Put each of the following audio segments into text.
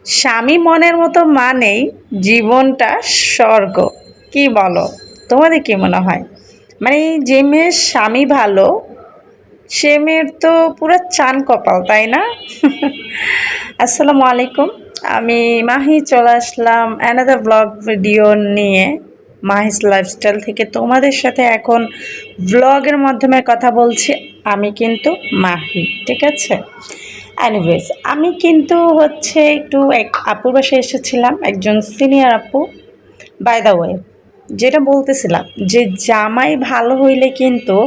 স্বামী মনের মতো মানেই জীবনটা স্বর্গ। কি বলো? তোমাদের কি মনে হয়? মানে যে মেয়ের স্বামী ভালো সে মেয়ের তো পুরো চান কপাল, তাই না? আসসালামু আলাইকুম। আমি মাহি চলে আসলাম অ্যানাদার ব্লগ ভিডিও নিয়ে। মাহিস লাইফস্টাইল থেকে তোমাদের সাথে এখন ব্লগের মাধ্যমে কথা বলছি। আমি কিন্তু মাহি, ঠিক আছে? এনিওয়েজ, আমি কিন্তু হচ্ছে একটু এক আপুর বাসায় এসেছিলাম, একজন সিনিয়র আপু। বাই দ্য ওয়ে, যেটা বলতেছিলাম যে জামাই ভালো হইলে কিন্তু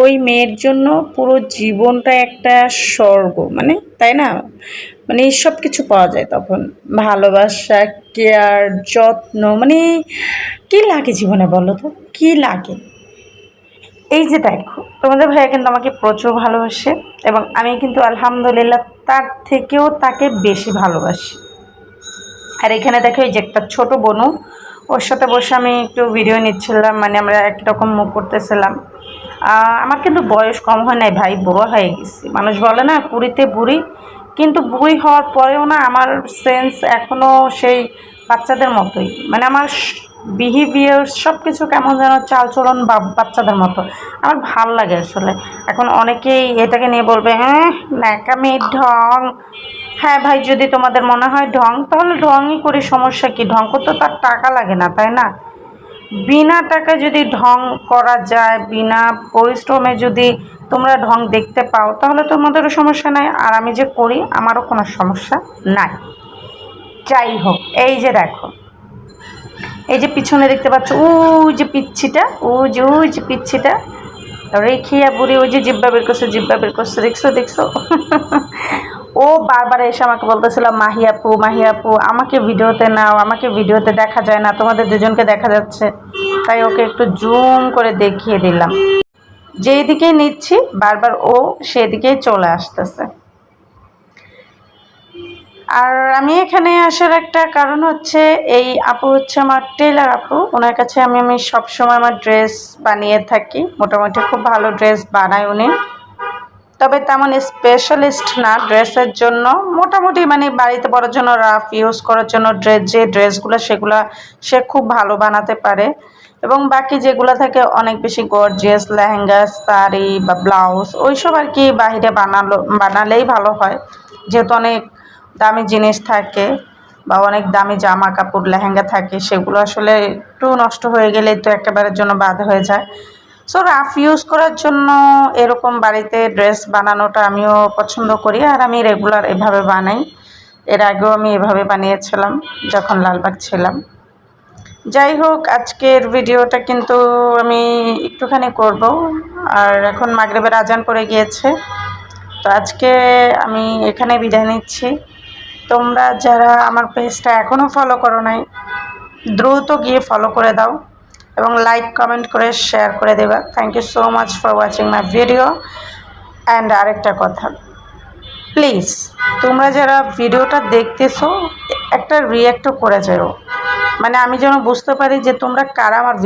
ওই মেয়ের জন্য পুরো জীবনটা একটা স্বর্গ, মানে তাই না? মানে সব কিছু পাওয়া যায় তখন। ভালোবাসা, কেয়ার, যত্ন, মানে কি লাগে জীবনে বলো তো? কি লাগে? এই যে দেখো, তোমাদের ভাইয়া কিন্তু আমাকে প্রচুর ভালোবাসে এবং আমি কিন্তু আলহামদুলিল্লাহ তার থেকেও তাকে বেশি ভালোবাসি। আর এখানে দেখো এই যে একটা ছোট বোনু, ওর সাথে বসে আমি একটু ভিডিও নিচ্ছিলাম, মানে আমরা একই রকম মুখ করতেছিলাম। আমার কিন্তু বয়স কম হয় নাই ভাই, বুড়ো হয়ে গেছি। মানুষ বলে না কুড়িতে বুড়ি, কিন্তু বুড়ি হওয়ার পরেও না আমার সেন্স এখনও সেই বাচ্চাদের মতোই। মানে আমার বিহেভিয়ার সব কিছু কেমন যেন চালচলন বা বাচ্চাদের মতো। আমার ভাল লাগে আসলে। এখন অনেকেই এটাকে নিয়ে বলবে হ্যাঁ ন্যাকামি, ঢং। হ্যাঁ ভাই, যদি তোমাদের মনে হয় ঢং, তাহলে ঢংই করি, সমস্যা কি? ঢং করতে তার টাকা লাগে না, তাই না? বিনা টাকায় যদি ঢং করা যায়, বিনা পরিশ্রমে যদি তোমরা ঢং দেখতে পাও, তাহলে তোমাদেরও সমস্যা নাই, আর আমি যে করি আমারও কোনো সমস্যা নাই। যাই হোক, এই যে দেখো, এই যে পিছনে দেখতে পাচ্ছ ওই যে পিচ্ছিটা, ওই যে পিচ্ছিটা রেখিয়া বুড়ি, ওই যে জিব্বা বের করছে, জিব্বা বের করছে, দেখছো দেখছো? ও বারবার এসে আমাকে বলতেছিল মাহি আপু, মাহি আপু আমাকে ভিডিওতে নাও, আমাকে ভিডিওতে দেখা যায় না, তোমাদের দুজনকে দেখা যাচ্ছে। তাই ওকে একটু জুম করে দেখিয়ে দিলাম। যেই দিকেই নিচ্ছি বারবার ও সেদিকেই চলে আসতেছে। আর আমি এখানে আসার একটা কারণ হচ্ছে, এই আপু হচ্ছে আমার টেলার আপু। ওনার কাছে আমি সবসময় আমার ড্রেস বানিয়ে থাকি। মোটামুটি খুব ভালো ড্রেস বানায় উনি, তবে তেমন স্পেশালিস্ট না ড্রেসের জন্য। মোটামুটি মানে বাড়িতে পরার জন্য, রাফ ইউজ করার জন্য যে ড্রেসগুলো সেগুলো সে খুব ভালো বানাতে পারে। এবং বাকি যেগুলো থাকে অনেক বেশি গর্জিয়াস, লেহেঙ্গা, শাড়ি বা ব্লাউজ, ওইসব আর কি বাহিরে বানালেই ভালো হয়, যেহেতু অনেক দামি জিনিস থাকে বা অনেক দামি জামা কাপড় লেহেঙ্গা থাকে, সেগুলো আসলে একটু নষ্ট হয়ে গেলে তো একেবারের জন্য বাদ হয়ে যায়। সো রাফ ইউজ করার জন্য এরকম বাড়িতে ড্রেস বানানোটা আমিও পছন্দ করি, আর আমি রেগুলার এভাবে বানাই। এর আগেও আমি এভাবে বানিয়েছিলাম যখন লালবাগ ছিলাম। যাই হোক, আজকের ভিডিওটা কিন্তু আমি একটুখানি করব। আর এখন মাগরিবের আজান পড়ে গিয়েছে, তো আজকে আমি এখানে বিদায় নিচ্ছি। তোমরা যারা আমার পেজটা এখনও ফলো করো নাই, দ্রুত গিয়ে ফলো করে দাও এবং লাইক কমেন্ট করে শেয়ার করে দেবা। Thank you so much for watching my video. And আরেকটা কথা, প্লিজ তোমরা যারা ভিডিওটা দেখতেছো একটা রিঅ্যাক্টও করে যাও, মানে আমি যেন বুঝতে পারি যে তোমরা কারা আমার